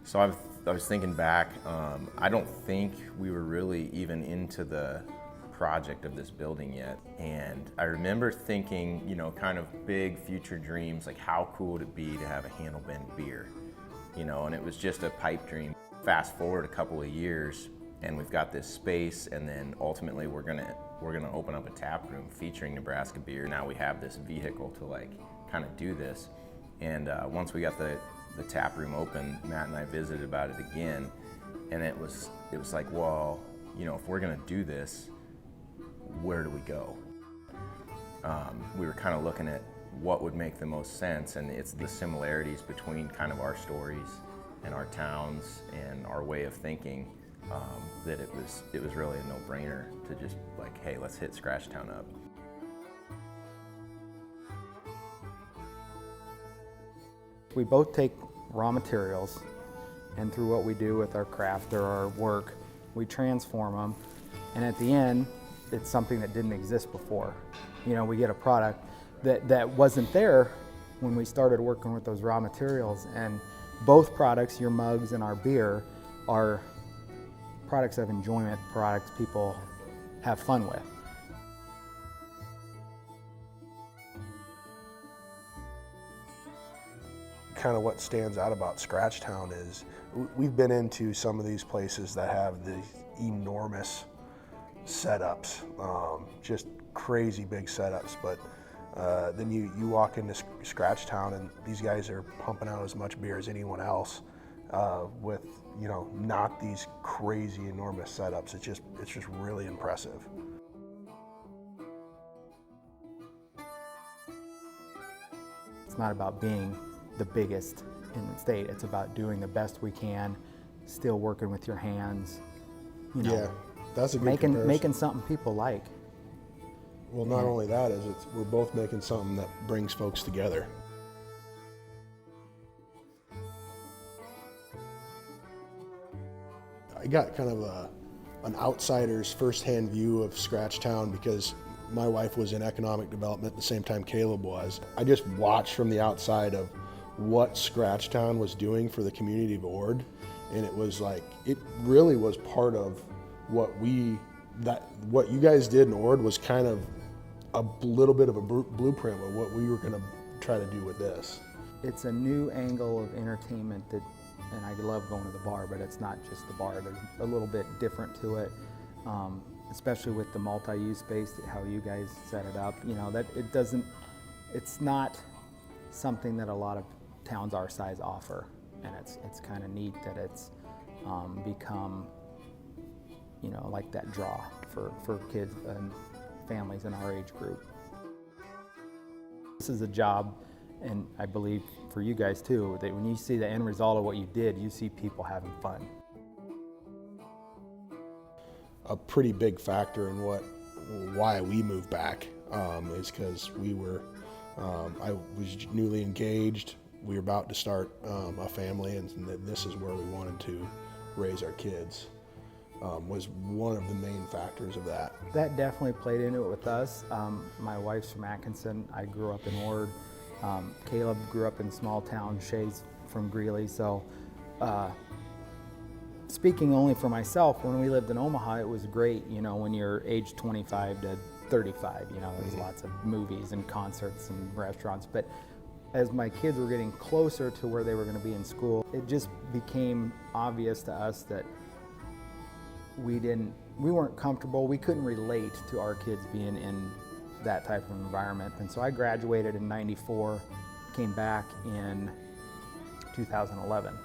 So I was thinking back, I don't think we were really even into the project of this building yet. And I remember thinking, you know, kind of big future dreams, like how cool would it be to have a Handlebend beer? You know, and it was just a pipe dream. Fast forward a couple of years and we've got this space, and then ultimately we're gonna open up a tap room featuring Nebraska beer. Now we have this vehicle to like kind of do this. And once we got the tap room open, Matt and I visited about it again, and it was like, well, you know, if we're gonna do this, where do we go? We were kind of looking at what would make the most sense, and it's the similarities between kind of our stories and our towns and our way of thinking, that it was really a no-brainer to just like, hey, let's hit Scratchtown up. We both take raw materials, and through what we do with our craft or our work, we transform them, and at the end, it's something that didn't exist before. You know, we get a product that wasn't there when we started working with those raw materials, and both products, your mugs and our beer, are products of enjoyment, products people have fun with. Kind of what stands out about Scratchtown is we've been into some of these places that have these enormous setups, just crazy big setups, but then you walk into Scratchtown and these guys are pumping out as much beer as anyone else, with, you know, not these crazy enormous setups. It's just really impressive. It's not about being the biggest in the state. It's about doing the best we can, still working with your hands. You know, Yeah, that's a good comparison. Making something people like. Well, not only that, we're both making something that brings folks together. I got kind of an outsider's firsthand view of Scratchtown because my wife was in economic development at the same time Caleb was. I just watched from the outside of what Scratchtown was doing for the community of Ord, and it was like, it really was part of what you guys did in Ord was kind of a little bit of a blueprint of what we were going to try to do with this. It's a new angle of entertainment and I love going to the bar, but it's not just the bar. There's a little bit different to it, especially with the multi-use space, how you guys set it up. You know, that it's not something that a lot of towns our size offer, and it's kind of neat that it's become, you know, like that draw for kids and families in our age group. This is a job, and I believe for you guys too, that when you see the end result of what you did, you see people having fun. A pretty big factor in why we moved back is because I was newly engaged. We were about to start a family, and this is where we wanted to raise our kids. Was one of the main factors of that. That definitely played into it with us. My wife's from Atkinson. I grew up in Ord. Caleb grew up in small town. Shay's from Greeley. So speaking only for myself, when we lived in Omaha, it was great, you know, when you're age 25 to 35, you know, there's lots of movies and concerts and restaurants. But as my kids were getting closer to where they were going to be in school, it just became obvious to us that we weren't comfortable. We couldn't relate to our kids being in that type of environment. And so I graduated in '94, came back in 2011.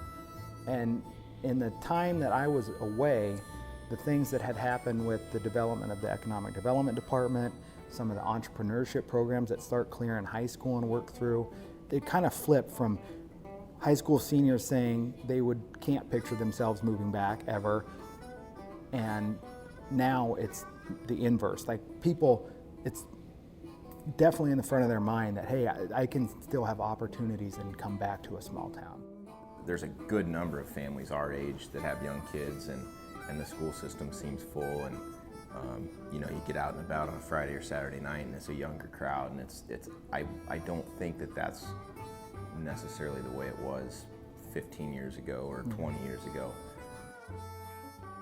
And in the time that I was away, the things that had happened with the development of the Economic Development Department, some of the entrepreneurship programs that start clear in high school and work through, it kind of flipped from high school seniors saying they can't picture themselves moving back ever. And now it's the inverse. Like people, it's definitely in the front of their mind that, hey, I can still have opportunities and come back to a small town. There's a good number of families our age that have young kids, and the school system seems full, and you know, you get out and about on a Friday or Saturday night and it's a younger crowd, and I don't think that that's necessarily the way it was 15 years ago or 20 years ago.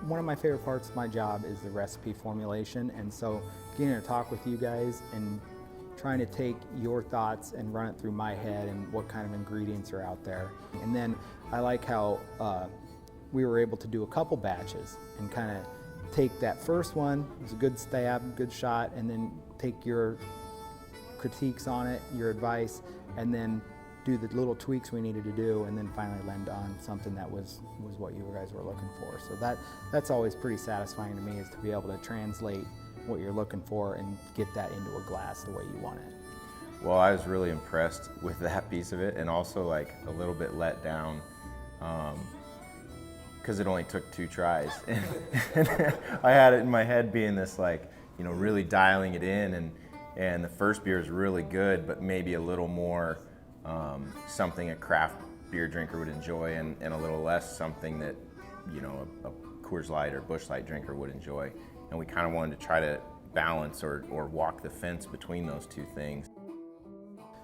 One of my favorite parts of my job is the recipe formulation, and so getting to talk with you guys and trying to take your thoughts and run it through my head and what kind of ingredients are out there. And then I like how we were able to do a couple batches and kind of take that first one, it was a good stab, good shot, and then take your critiques on it, your advice, and then do the little tweaks we needed to do, and then finally land on something that was what you guys were looking for. So that's always pretty satisfying to me, is to be able to translate what you're looking for and get that into a glass the way you want it. Well, I was really impressed with that piece of it, and also like a little bit let down because it only took 2 tries. And I had it in my head being this, like, you know, really dialing it in, and the first beer is really good, but maybe a little more something a craft beer drinker would enjoy, and a little less something that, you know, a Coors Light or Busch Light drinker would enjoy. And we kind of wanted to try to balance or walk the fence between those 2 things.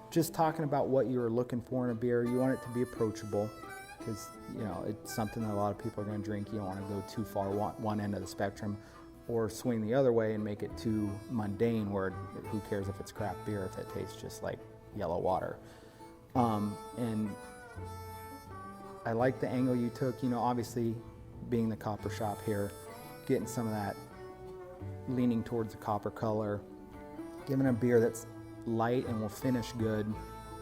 Just talking about what you were looking for in a beer, you want it to be approachable, because, you know, it's something that a lot of people are going to drink. You don't want to go too far one end of the spectrum, or swing the other way and make it too mundane, where who cares if it's craft beer if it tastes just like yellow water. And I like the angle you took, you know, obviously being the copper shop here, getting some of that leaning towards the copper color, giving a beer that's light and will finish good,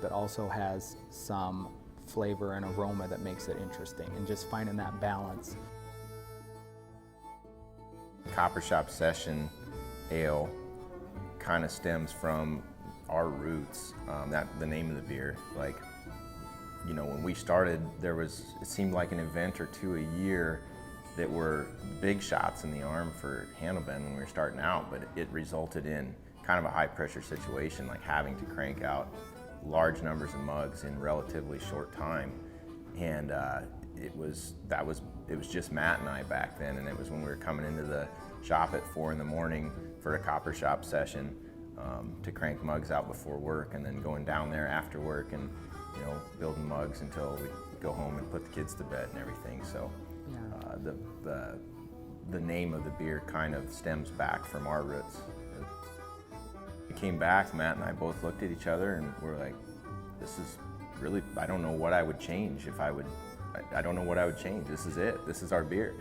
but also has some flavor and aroma that makes it interesting, and just finding that balance. CopperShop Session Ale kind of stems from our roots, the name of the beer. Like, you know, when we started, it seemed like an event or 2 a year that were big shots in the arm for Handlebend when we were starting out, but it resulted in kind of a high pressure situation, like having to crank out large numbers of mugs in relatively short time. And it was just Matt and I back then, and it was when we were coming into the shop at 4 in the morning for a CopperShop session to crank mugs out before work, and then going down there after work and, you know, building mugs until we go home and put the kids to bed and everything. So the name of the beer kind of stems back from our roots. We came back, Matt and I both looked at each other and we're like, this is really, I don't know what I would change if I don't know what I would change. This is it. This is our beer.